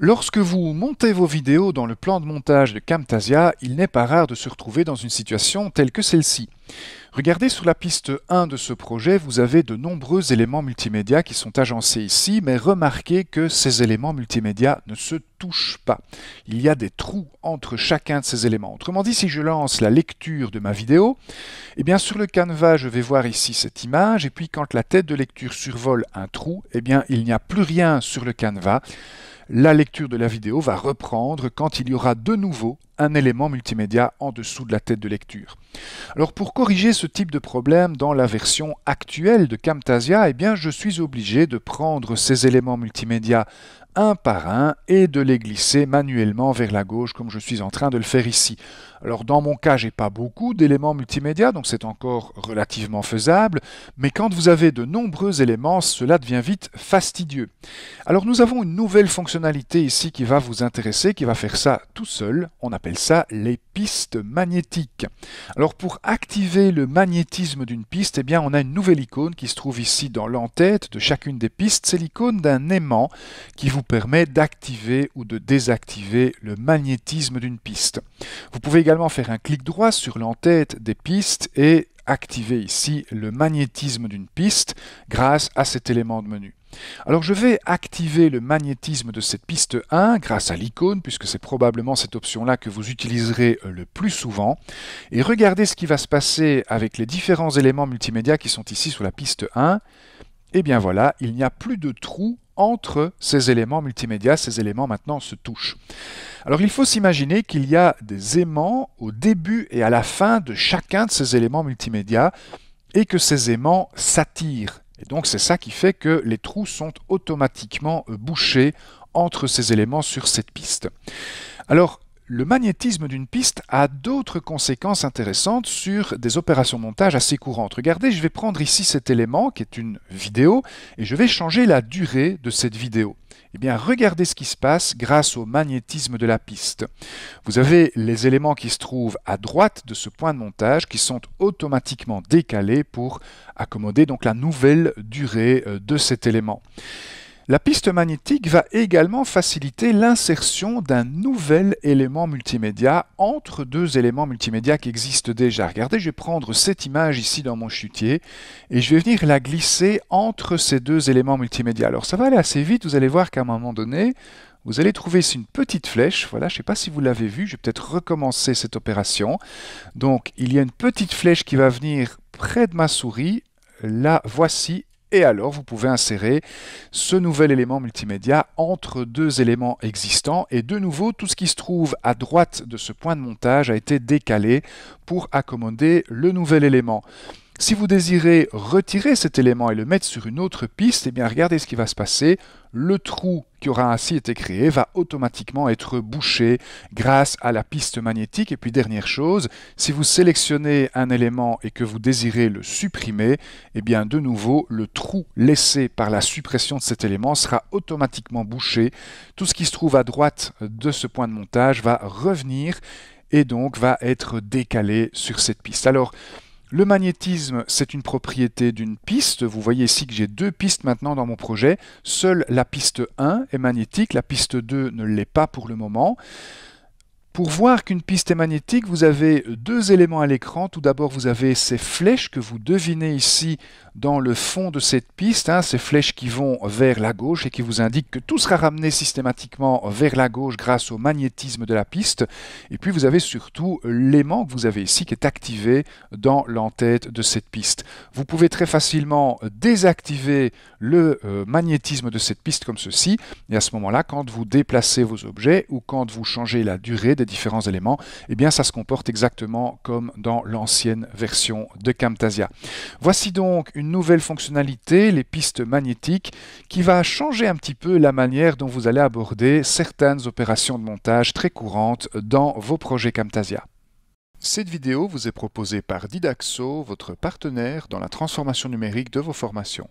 Lorsque vous montez vos vidéos dans le plan de montage de Camtasia, il n'est pas rare de se retrouver dans une situation telle que celle-ci. Regardez sur la piste 1 de ce projet, vous avez de nombreux éléments multimédia qui sont agencés ici, mais remarquez que ces éléments multimédia ne se touchent pas. Il y a des trous entre chacun de ces éléments. Autrement dit, si je lance la lecture de ma vidéo, eh bien sur le canevas, je vais voir ici cette image, et puis quand la tête de lecture survole un trou, eh bien il n'y a plus rien sur le canevas. La lecture de la vidéo va reprendre quand il y aura de nouveau un élément multimédia en dessous de la tête de lecture. Alors pour corriger ce type de problème dans la version actuelle de Camtasia, eh bien je suis obligé de prendre ces éléments multimédia un par un et de les glisser manuellement vers la gauche comme je suis en train de le faire ici. Alors dans mon cas, j'ai pas beaucoup d'éléments multimédia, donc c'est encore relativement faisable, mais quand vous avez de nombreux éléments, cela devient vite fastidieux. Alors nous avons une nouvelle fonctionnalité ici qui va vous intéresser, qui va faire ça tout seul. On appelle ça les pistes magnétiques. Alors pour activer le magnétisme d'une piste, eh bien on a une nouvelle icône qui se trouve ici dans l'entête de chacune des pistes. C'est l'icône d'un aimant qui vous permet d'activer ou de désactiver le magnétisme d'une piste. Vous pouvez également faire un clic droit sur l'entête des pistes et activer ici le magnétisme d'une piste grâce à cet élément de menu. Alors je vais activer le magnétisme de cette piste 1 grâce à l'icône, puisque c'est probablement cette option-là que vous utiliserez le plus souvent. Et regardez ce qui va se passer avec les différents éléments multimédia qui sont ici sur la piste 1. Et bien voilà, il n'y a plus de trou entre ces éléments multimédia. Ces éléments maintenant se touchent. Alors il faut s'imaginer qu'il y a des aimants au début et à la fin de chacun de ces éléments multimédia et que ces aimants s'attirent. Et donc c'est ça qui fait que les trous sont automatiquement bouchés entre ces éléments sur cette piste. Alors le magnétisme d'une piste a d'autres conséquences intéressantes sur des opérations de montage assez courantes. Regardez, je vais prendre ici cet élément qui est une vidéo et je vais changer la durée de cette vidéo. Eh bien, regardez ce qui se passe grâce au magnétisme de la piste. Vous avez les éléments qui se trouvent à droite de ce point de montage qui sont automatiquement décalés pour accommoder donc la nouvelle durée de cet élément. La piste magnétique va également faciliter l'insertion d'un nouvel élément multimédia entre deux éléments multimédia qui existent déjà. Regardez, je vais prendre cette image ici dans mon chutier et je vais venir la glisser entre ces deux éléments multimédia. Alors ça va aller assez vite, vous allez voir qu'à un moment donné, vous allez trouver ici une petite flèche. Voilà, je ne sais pas si vous l'avez vu, je vais peut-être recommencer cette opération. Donc il y a une petite flèche qui va venir près de ma souris, la voici. Et alors, vous pouvez insérer ce nouvel élément multimédia entre deux éléments existants. Et de nouveau, tout ce qui se trouve à droite de ce point de montage a été décalé pour accommoder le nouvel élément. Si vous désirez retirer cet élément et le mettre sur une autre piste, eh bien regardez ce qui va se passer. Le trou qui aura ainsi été créé va automatiquement être bouché grâce à la piste magnétique. Et puis dernière chose, si vous sélectionnez un élément et que vous désirez le supprimer, eh bien de nouveau, le trou laissé par la suppression de cet élément sera automatiquement bouché. Tout ce qui se trouve à droite de ce point de montage va revenir et donc va être décalé sur cette piste. Alors, le magnétisme, c'est une propriété d'une piste. Vous voyez ici que j'ai deux pistes maintenant dans mon projet. Seule la piste 1 est magnétique, la piste 2 ne l'est pas pour le moment. Pour voir qu'une piste est magnétique, vous avez deux éléments à l'écran. Tout d'abord, vous avez ces flèches que vous devinez ici dans le fond de cette piste, ces flèches qui vont vers la gauche et qui vous indiquent que tout sera ramené systématiquement vers la gauche grâce au magnétisme de la piste. Et puis vous avez surtout l'aimant que vous avez ici qui est activé dans l'entête de cette piste. Vous pouvez très facilement désactiver le magnétisme de cette piste comme ceci. Et à ce moment-là, quand vous déplacez vos objets ou quand vous changez la durée des différents éléments, eh bien ça se comporte exactement comme dans l'ancienne version de Camtasia. Voici donc une nouvelle fonctionnalité, les pistes magnétiques, qui va changer un petit peu la manière dont vous allez aborder certaines opérations de montage très courantes dans vos projets Camtasia. Cette vidéo vous est proposée par Didaxo, votre partenaire dans la transformation numérique de vos formations.